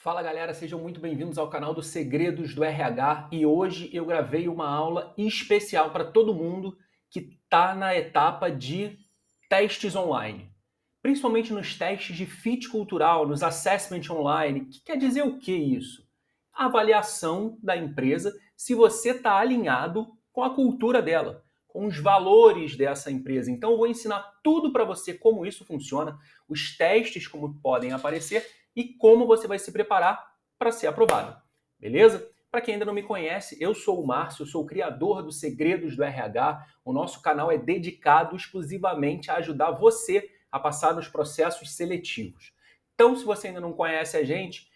Fala galera, sejam muito bem-vindos ao canal dos Segredos do RH e hoje eu gravei uma aula especial para todo mundo que está na etapa de testes online. Principalmente nos testes de fit cultural, nos assessment online. Que quer dizer o que isso? A avaliação da empresa se você está alinhado com a cultura dela, com os valores dessa empresa. Então eu vou ensinar tudo para você como isso funciona, os testes como podem aparecer e como você vai se preparar para ser aprovado. Beleza? Para quem ainda não me conhece, eu sou o Márcio, sou o criador dos Segredos do RH. O nosso canal é dedicado exclusivamente a ajudar você a passar nos processos seletivos. Então, se você ainda não conhece a gente,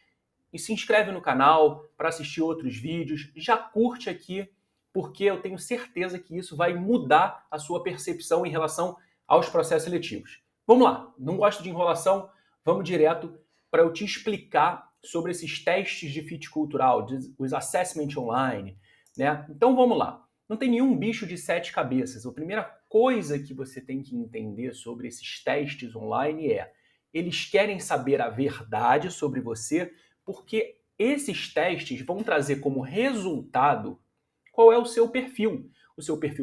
se inscreve no canal para assistir outros vídeos, já curte aqui, porque eu tenho certeza que isso vai mudar a sua percepção em relação aos processos seletivos. Vamos lá, não gosto de enrolação, vamos direto para eu te explicar sobre esses testes de fit cultural, os assessment online, né? Então vamos lá. Não tem nenhum bicho de sete cabeças. A primeira coisa que você tem que entender sobre esses testes online é: eles querem saber a verdade sobre você, porque esses testes vão trazer como resultado qual é o seu perfil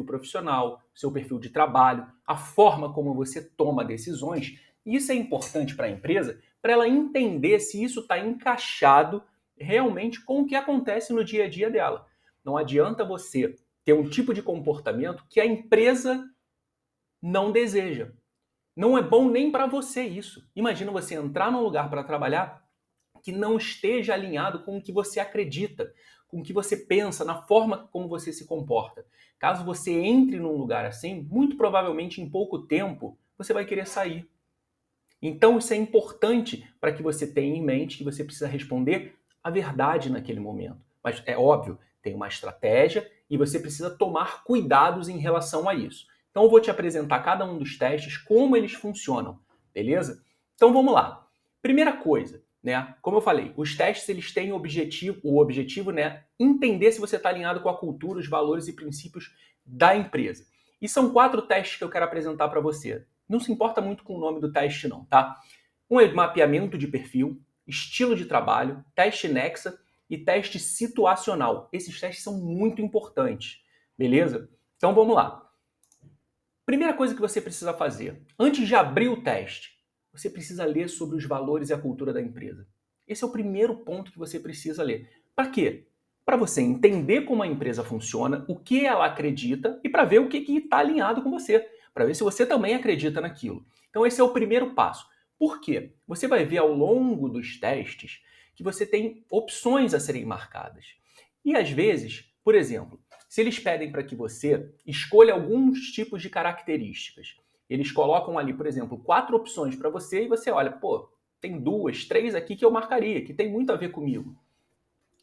profissional, o seu perfil de trabalho, a forma como você toma decisões. E isso é importante para a empresa, para ela entender se isso está encaixado realmente com o que acontece no dia a dia dela. Não adianta você ter um tipo de comportamento que a empresa não deseja. Não é bom nem para você isso. Imagina você entrar num lugar para trabalhar que não esteja alinhado com o que você acredita, com o que você pensa, na forma como você se comporta. Caso você entre num lugar assim, muito provavelmente em pouco tempo você vai querer sair. Então isso é importante para que você tenha em mente que você precisa responder a verdade naquele momento. Mas é óbvio, tem uma estratégia e você precisa tomar cuidados em relação a isso. Então eu vou te apresentar cada um dos testes, como eles funcionam, beleza? Então vamos lá. Primeira coisa, né? Como eu falei, os testes eles têm o objetivo, né, entender se você está alinhado com a cultura, os valores e princípios da empresa. E são 4 testes que eu quero apresentar para você. Não se importa muito com o nome do teste não, tá? Um é mapeamento de perfil, estilo de trabalho, teste Nexa e teste situacional. Esses testes são muito importantes, beleza? Então vamos lá. Primeira coisa que você precisa fazer, antes de abrir o teste, você precisa ler sobre os valores e a cultura da empresa. Esse é o primeiro ponto que você precisa ler. Para quê? Para você entender como a empresa funciona, o que ela acredita e para ver o que está alinhado com você, para ver se você também acredita naquilo. Então esse é o primeiro passo. Por quê? Você vai ver ao longo dos testes que você tem opções a serem marcadas. E às vezes, por exemplo, se eles pedem para que você escolha alguns tipos de características, eles colocam ali, por exemplo, 4 opções para você e você olha, pô, tem 2, 3 aqui que eu marcaria, que tem muito a ver comigo.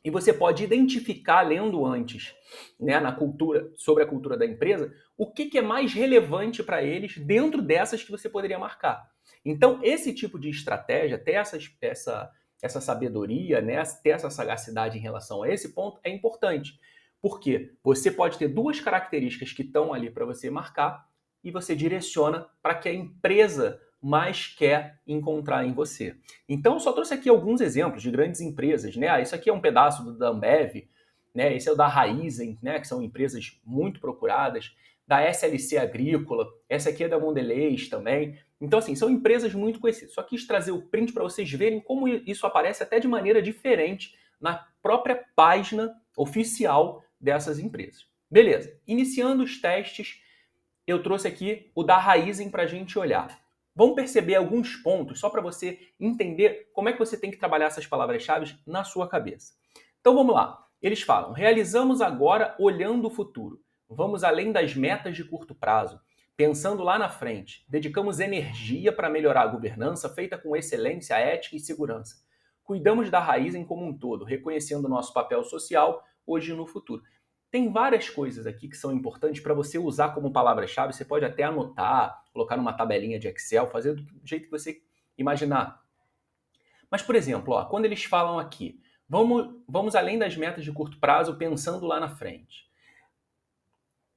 E você pode identificar, lendo antes, né, na cultura, sobre a cultura da empresa, o que é mais relevante para eles dentro dessas que você poderia marcar. Então, esse tipo de estratégia, ter essa sabedoria, né, ter essa sagacidade em relação a esse ponto é importante. Porque você pode ter 2 características que estão ali para você marcar e você direciona para que a empresa mais quer encontrar em você. Então, eu só trouxe aqui alguns exemplos de grandes empresas, né? Isso aqui é um pedaço da Ambev, né? Esse é o da Raizen, né? Que são empresas muito procuradas, da SLC Agrícola, essa aqui é da Mondelez também. Então, assim, são empresas muito conhecidas. Só quis trazer o print para vocês verem como isso aparece até de maneira diferente na própria página oficial dessas empresas. Beleza, iniciando os testes, eu trouxe aqui o da Raizen para a gente olhar. Vamos perceber alguns pontos só para você entender como é que você tem que trabalhar essas palavras-chave na sua cabeça. Então vamos lá. Eles falam: realizamos agora olhando o futuro. Vamos além das metas de curto prazo, pensando lá na frente. Dedicamos energia para melhorar a governança feita com excelência, ética e segurança. Cuidamos da Raizen como um todo, reconhecendo o nosso papel social hoje e no futuro. Tem várias coisas aqui que são importantes para você usar como palavra-chave. Você pode até anotar, colocar numa tabelinha de Excel, fazer do jeito que você imaginar. Mas, por exemplo, ó, quando eles falam aqui, vamos além das metas de curto prazo, pensando lá na frente.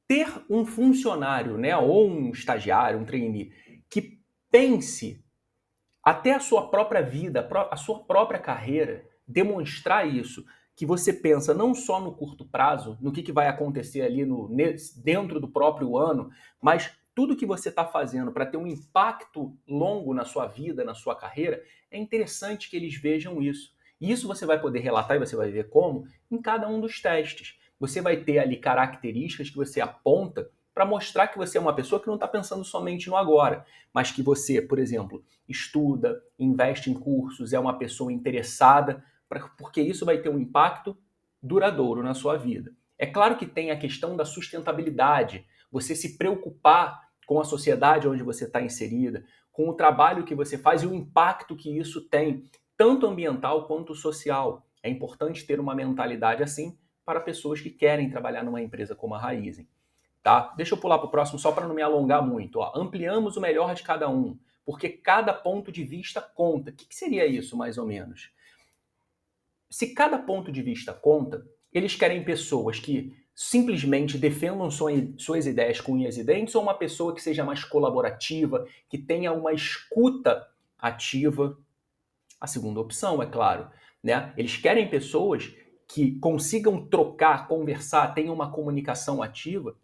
Ter um funcionário, né, ou um estagiário, um trainee, que pense até a sua própria vida, a sua própria carreira, demonstrar isso, que você pensa não só no curto prazo, no que vai acontecer ali dentro do próprio ano, mas tudo que você está fazendo para ter um impacto longo na sua vida, na sua carreira, é interessante que eles vejam isso. E isso você vai poder relatar e você vai ver como em cada um dos testes. Você vai ter ali características que você aponta para mostrar que você é uma pessoa que não está pensando somente no agora, mas que você, por exemplo, estuda, investe em cursos, é uma pessoa interessada, porque isso vai ter um impacto duradouro na sua vida. É claro que tem a questão da sustentabilidade, você se preocupar com a sociedade onde você está inserida, com o trabalho que você faz e o impacto que isso tem, tanto ambiental quanto social. É importante ter uma mentalidade assim para pessoas que querem trabalhar numa empresa como a Raizen. Tá? Deixa eu pular para o próximo só para não me alongar muito. Ó. Ampliamos o melhor de cada um, porque cada ponto de vista conta. O que seria isso, mais ou menos? Se cada ponto de vista conta, eles querem pessoas que simplesmente defendam suas ideias com unhas e dentes ou uma pessoa que seja mais colaborativa, que tenha uma escuta ativa? A segunda opção, é claro. Né? Eles querem pessoas que consigam trocar, conversar, tenham uma comunicação ativa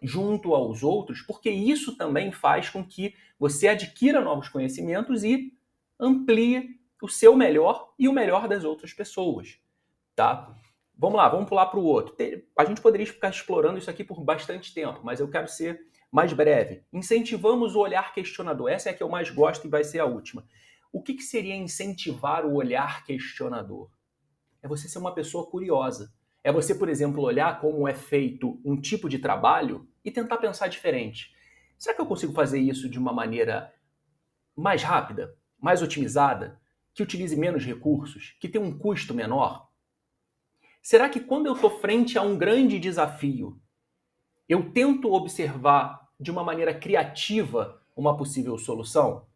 junto aos outros, porque isso também faz com que você adquira novos conhecimentos e amplie o seu melhor e o melhor das outras pessoas, tá? Vamos lá, vamos pular para o outro. A gente poderia ficar explorando isso aqui por bastante tempo, mas eu quero ser mais breve. Incentivamos o olhar questionador. Essa é a que eu mais gosto e vai ser a última. O que seria incentivar o olhar questionador? É você ser uma pessoa curiosa. É você, por exemplo, olhar como é feito um tipo de trabalho e tentar pensar diferente. Será que eu consigo fazer isso de uma maneira mais rápida, mais otimizada, que utilize menos recursos, que tenha um custo menor? Será que quando eu estou frente a um grande desafio, eu tento observar de uma maneira criativa uma possível solução?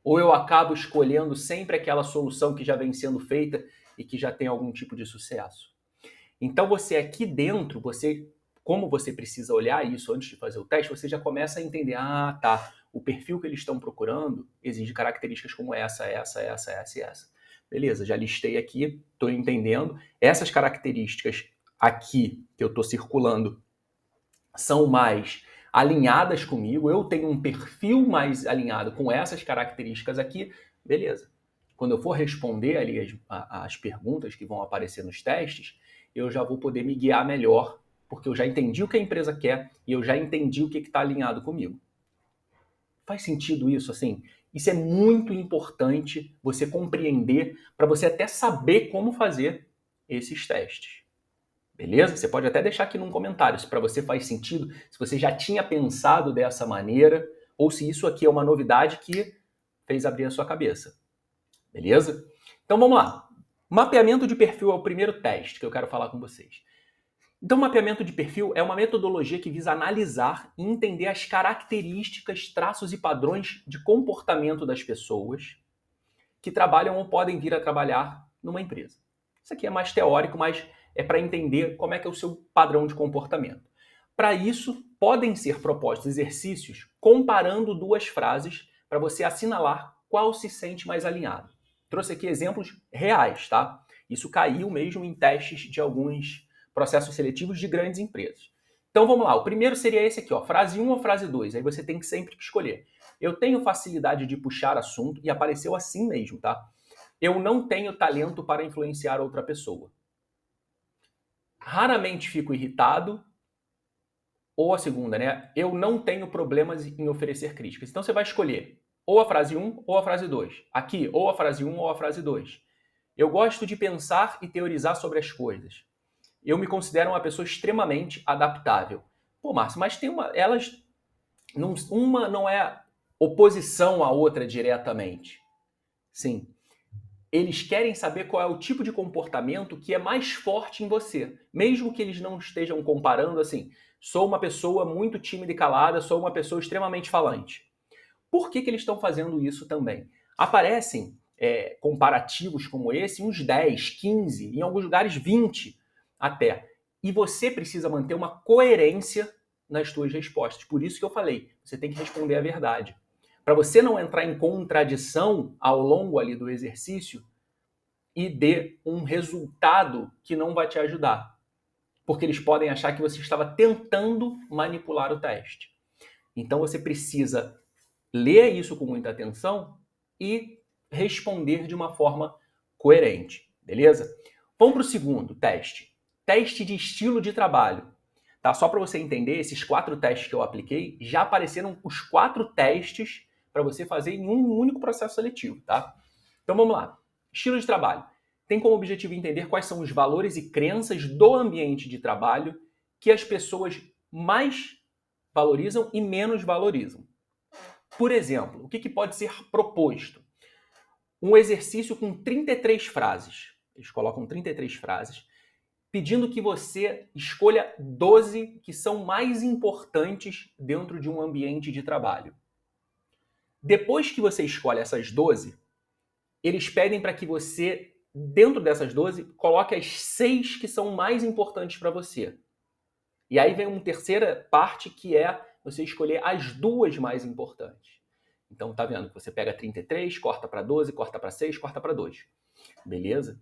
Ou eu acabo escolhendo sempre aquela solução que já vem sendo feita e que já tem algum tipo de sucesso? Então você aqui dentro, como você precisa olhar isso antes de fazer o teste, você já começa a entender, tá, o perfil que eles estão procurando exige características como essa e essa. Beleza, já listei aqui, estou entendendo. Essas características aqui que eu estou circulando são mais alinhadas comigo, eu tenho um perfil mais alinhado com essas características aqui, beleza. Quando eu for responder ali as perguntas que vão aparecer nos testes, eu já vou poder me guiar melhor, porque eu já entendi o que a empresa quer e eu já entendi o que está alinhado comigo. Faz sentido isso, assim? Isso é muito importante você compreender para você até saber como fazer esses testes. Beleza? Você pode até deixar aqui num comentário se para você faz sentido, se você já tinha pensado dessa maneira, ou se isso aqui é uma novidade que fez abrir a sua cabeça. Beleza? Então vamos lá. Mapeamento de perfil é o primeiro teste que eu quero falar com vocês. Então, mapeamento de perfil é uma metodologia que visa analisar e entender as características, traços e padrões de comportamento das pessoas que trabalham ou podem vir a trabalhar numa empresa. Isso aqui é mais teórico, mas é para entender como é que é o seu padrão de comportamento. Para isso, podem ser propostos exercícios comparando duas frases para você assinalar qual se sente mais alinhado. Trouxe aqui exemplos reais, tá? Isso caiu mesmo em testes de alguns processos seletivos de grandes empresas. Então vamos lá, o primeiro seria esse aqui, ó, frase 1 ou frase 2, aí você tem que sempre escolher. Eu tenho facilidade de puxar assunto, e apareceu assim mesmo, tá? Eu não tenho talento para influenciar outra pessoa. Raramente fico irritado, ou a segunda, né? Eu não tenho problemas em oferecer críticas. Então você vai escolher ou a frase 1 ou a frase 2. Aqui, ou a frase 1 ou a frase 2. Eu gosto de pensar e teorizar sobre as coisas. Eu me considero uma pessoa extremamente adaptável. Pô, Márcio, mas tem uma não é oposição à outra diretamente. Sim. Eles querem saber qual é o tipo de comportamento que é mais forte em você. Mesmo que eles não estejam comparando assim, sou uma pessoa muito tímida e calada, sou uma pessoa extremamente falante. Por que eles estão fazendo isso também? Aparecem comparativos como esse, uns 10, 15, em alguns lugares 20 até. E você precisa manter uma coerência nas suas respostas. Por isso que eu falei, você tem que responder a verdade. Para você não entrar em contradição ao longo ali do exercício, e dê um resultado que não vai te ajudar, porque eles podem achar que você estava tentando manipular o teste. Então você precisa ler isso com muita atenção e responder de uma forma coerente, beleza? Vamos para o segundo teste. Teste de estilo de trabalho. Tá? Só para você entender, esses 4 testes que eu apliquei, já apareceram os 4 testes para você fazer em um único processo seletivo, tá? Então vamos lá. Estilo de trabalho. Tem como objetivo entender quais são os valores e crenças do ambiente de trabalho que as pessoas mais valorizam e menos valorizam. Por exemplo, o que pode ser proposto? Um exercício com 33 frases. Eles colocam 33 frases, pedindo que você escolha 12 que são mais importantes dentro de um ambiente de trabalho. Depois que você escolhe essas 12, eles pedem para que você, dentro dessas 12, coloque as 6 que são mais importantes para você. E aí vem uma terceira parte que é você escolher as 2 mais importantes. Então, tá vendo? Você pega 33, corta para 12, corta para 6, corta para 2. Beleza?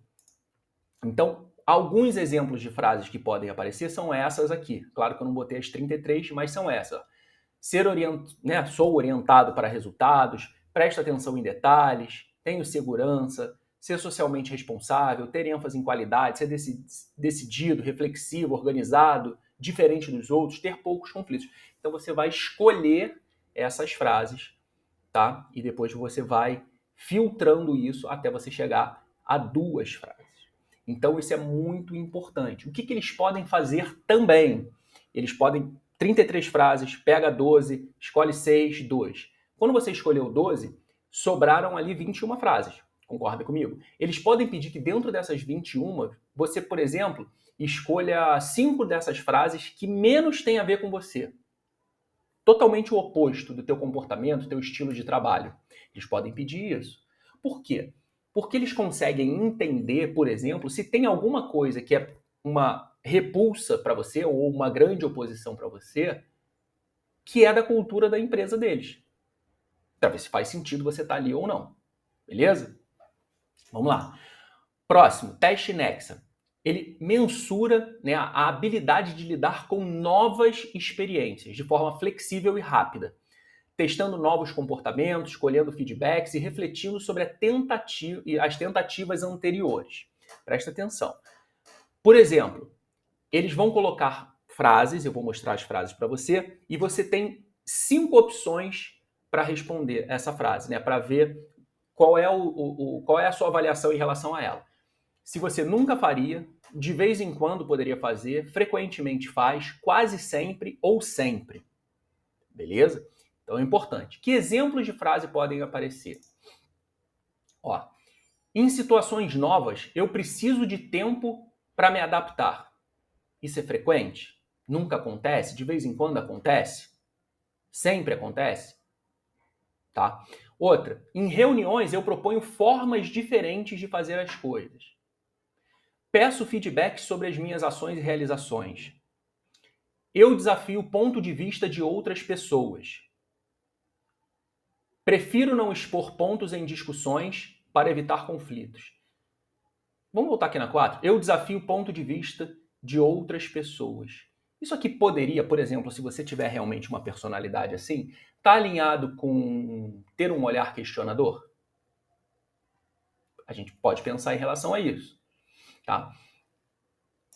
Então, alguns exemplos de frases que podem aparecer são essas aqui. Claro que eu não botei as 33, mas são essas. Sou orientado para resultados, presto atenção em detalhes, tenho segurança, ser socialmente responsável, ter ênfase em qualidade, ser decidido, reflexivo, organizado, diferente dos outros, ter poucos conflitos. Então você vai escolher essas frases, tá? E depois você vai filtrando isso até você chegar a 2 frases. Então isso é muito importante. O que eles podem fazer também? Eles podem 33 frases, pega 12, escolhe 6, 2. Quando você escolheu 12, sobraram ali 21 frases. Concorda comigo? Eles podem pedir que dentro dessas 21, você, por exemplo, escolha 5 dessas frases que menos têm a ver com você. Totalmente o oposto do teu comportamento, do teu estilo de trabalho. Eles podem pedir isso. Por quê? Porque eles conseguem entender, por exemplo, se tem alguma coisa que é uma repulsa para você ou uma grande oposição para você, que é da cultura da empresa deles. Para ver se faz sentido você estar ali ou não. Beleza? Vamos lá. Próximo, teste Nexa. Ele mensura, né, a habilidade de lidar com novas experiências de forma flexível e rápida, testando novos comportamentos, colhendo feedbacks e refletindo sobre as tentativas anteriores. Presta atenção. Por exemplo, eles vão colocar frases, eu vou mostrar as frases para você, e você tem 5 opções para responder essa frase, né, para ver qual é a sua avaliação em relação a ela. Se você nunca faria, de vez em quando poderia fazer, frequentemente faz, quase sempre ou sempre. Beleza? Então é importante. Que exemplos de frase podem aparecer? Ó, em situações novas, eu preciso de tempo para me adaptar. Isso é frequente? Nunca acontece? De vez em quando acontece? Sempre acontece? Tá? Outra, em reuniões eu proponho formas diferentes de fazer as coisas. Peço feedback sobre as minhas ações e realizações. Eu desafio o ponto de vista de outras pessoas. Prefiro não expor pontos em discussões para evitar conflitos. Vamos voltar aqui na 4. Eu desafio o ponto de vista de outras pessoas. Isso aqui poderia, por exemplo, se você tiver realmente uma personalidade assim, estar alinhado com ter um olhar questionador? A gente pode pensar em relação a isso. Tá?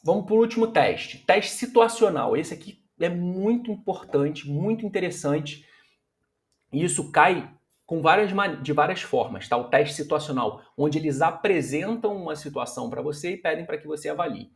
Vamos para o último teste. Teste situacional. Esse aqui é muito importante, muito interessante. E isso cai de várias formas, tá? O teste situacional, onde eles apresentam uma situação para você e pedem para que você avalie.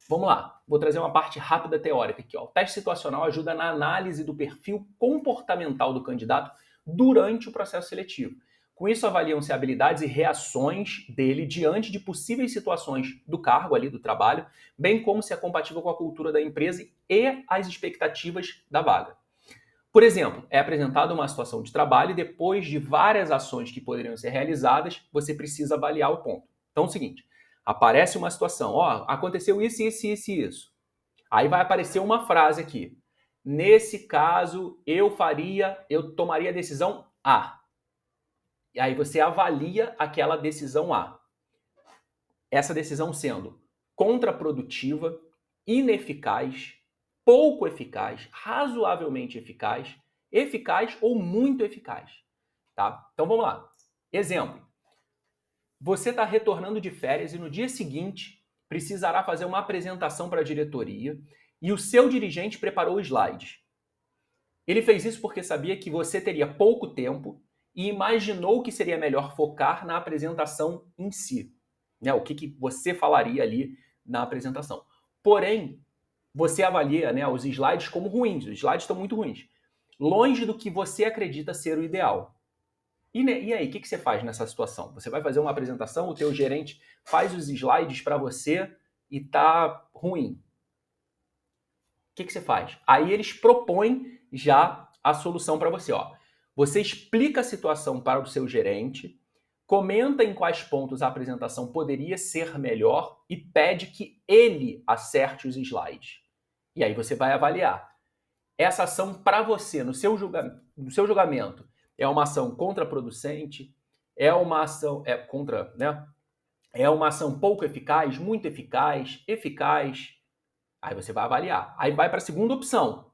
Vamos lá, vou trazer uma parte rápida teórica aqui. Ó. O teste situacional ajuda na análise do perfil comportamental do candidato durante o processo seletivo. Com isso, avaliam-se habilidades e reações dele diante de possíveis situações do cargo ali, do trabalho, bem como se é compatível com a cultura da empresa e as expectativas da vaga. Por exemplo, é apresentada uma situação de trabalho e depois de várias ações que poderiam ser realizadas, você precisa avaliar o ponto. Então é o seguinte, aparece uma situação, ó, aconteceu isso, isso, isso e isso. Aí vai aparecer uma frase aqui. Nesse caso, eu tomaria a decisão A. E aí você avalia aquela decisão A. essa decisão sendo contraprodutiva, ineficaz, pouco eficaz, razoavelmente eficaz, eficaz ou muito eficaz, tá? Então vamos lá. Exemplo. Você está retornando de férias e no dia seguinte precisará fazer uma apresentação para a diretoria e o seu dirigente preparou slides. Ele fez isso porque sabia que você teria pouco tempo e imaginou que seria melhor focar na apresentação em si, né? O que você falaria ali na apresentação. Porém, você avalia, né, os slides como ruins. Os slides estão muito ruins. Longe do que você acredita ser o ideal. E aí, o que você faz nessa situação? Você vai fazer uma apresentação, o teu gerente faz os slides para você e tá ruim. O que você faz? Aí eles propõem já a solução para você. Ó. Você explica a situação para o seu gerente, comenta em quais pontos a apresentação poderia ser melhor e pede que ele acerte os slides. E aí você vai avaliar. Essa ação para você, no seu julgamento, é uma ação contraproducente? É uma ação É uma ação pouco eficaz, muito eficaz, eficaz? Aí você vai avaliar. Aí vai para a segunda opção.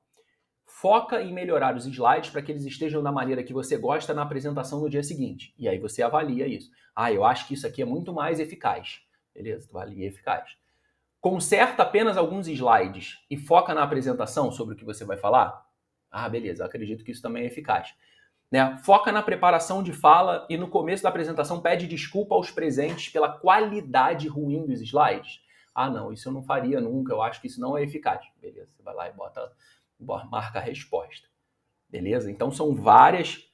Foca em melhorar os slides para que eles estejam da maneira que você gosta na apresentação no dia seguinte. E aí você avalia isso. Eu acho que isso aqui é muito mais eficaz. Beleza, tu avalia eficaz. Conserta apenas alguns slides e foca na apresentação sobre o que você vai falar? Beleza, acredito que isso também é eficaz. Né? Foca na preparação de fala e no começo da apresentação pede desculpa aos presentes pela qualidade ruim dos slides. Não, isso eu não faria nunca, eu acho que isso não é eficaz. Beleza, você vai lá e marca a resposta. Beleza? Então são várias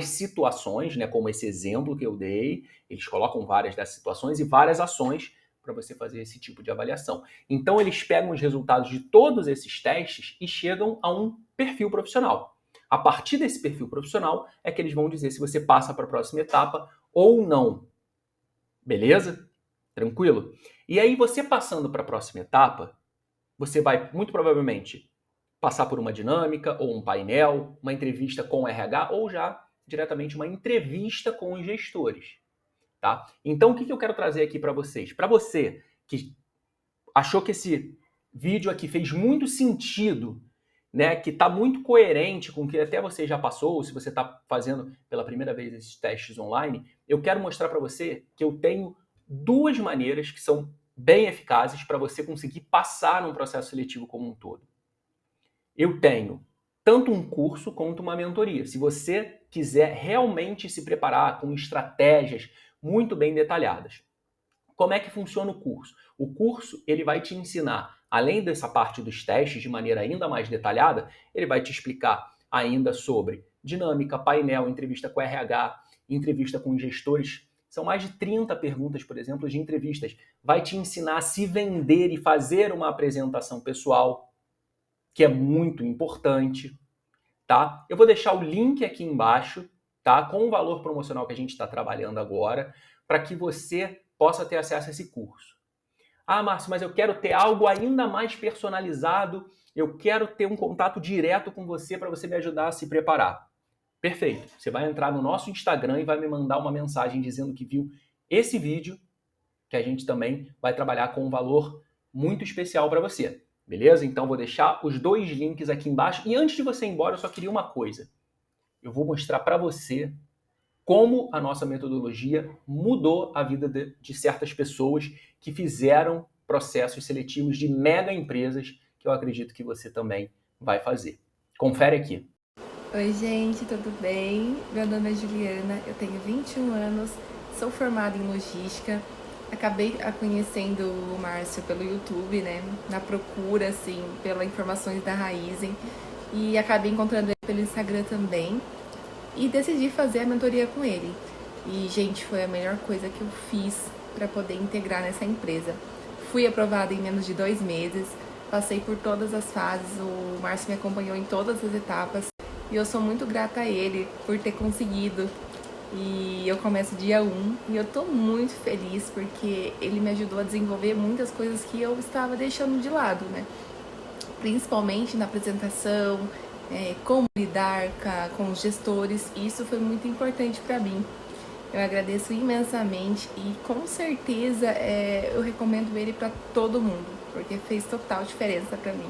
situações, né, como esse exemplo que eu dei, eles colocam várias dessas situações e várias ações para você fazer esse tipo de avaliação. Então eles pegam os resultados de todos esses testes e chegam a um perfil profissional. A partir desse perfil profissional é que eles vão dizer se você passa para a próxima etapa ou não. Beleza? Tranquilo? E aí você passando para a próxima etapa, você vai muito provavelmente passar por uma dinâmica ou um painel, uma entrevista com o RH ou já diretamente uma entrevista com os gestores. Tá? Então, o que eu quero trazer aqui para vocês? Para você que achou que esse vídeo aqui fez muito sentido, né, que está muito coerente com o que até você já passou, ou se você está fazendo pela primeira vez esses testes online, eu quero mostrar para você que eu tenho duas maneiras que são bem eficazes para você conseguir passar num processo seletivo como um todo. Eu tenho tanto um curso quanto uma mentoria. Se você quiser realmente se preparar com estratégias muito bem detalhadas. Como é que funciona o curso? O curso ele vai te ensinar, além dessa parte dos testes de maneira ainda mais detalhada, ele vai te explicar ainda sobre dinâmica, painel, entrevista com RH, entrevista com gestores. São mais de 30 perguntas, por exemplo, de entrevistas. Vai te ensinar a se vender e fazer uma apresentação pessoal, que é muito importante, tá? Eu vou deixar o link aqui embaixo, tá? Com o valor promocional que a gente está trabalhando agora, para que você possa ter acesso a esse curso. Márcio, mas eu quero ter algo ainda mais personalizado, eu quero ter um contato direto com você para você me ajudar a se preparar. Perfeito. Você vai entrar no nosso Instagram e vai me mandar uma mensagem dizendo que viu esse vídeo, que a gente também vai trabalhar com um valor muito especial para você. Beleza? Então vou deixar os dois links aqui embaixo. E antes de você ir embora, eu só queria uma coisa. Eu vou mostrar para você como a nossa metodologia mudou a vida de certas pessoas que fizeram processos seletivos de mega empresas, que eu acredito que você também vai fazer. Confere aqui. Oi, gente, tudo bem? Meu nome é Juliana, eu tenho 21 anos, sou formada em logística. Acabei conhecendo o Márcio pelo YouTube, né? Na procura, assim, pelas informações da Raizen. E acabei encontrando ele pelo Instagram também. E decidi fazer a mentoria com ele. E, gente, foi a melhor coisa que eu fiz para poder integrar nessa empresa. Fui aprovada em menos de 2 meses, passei por todas as fases, o Márcio me acompanhou em todas as etapas. E eu sou muito grata a ele por ter conseguido. E eu começo dia 1 e eu tô muito feliz porque ele me ajudou a desenvolver muitas coisas que eu estava deixando de lado, né? Principalmente na apresentação, como lidar com os gestores, e isso foi muito importante para mim. Eu agradeço imensamente e com certeza eu recomendo ele para todo mundo, porque fez total diferença para mim.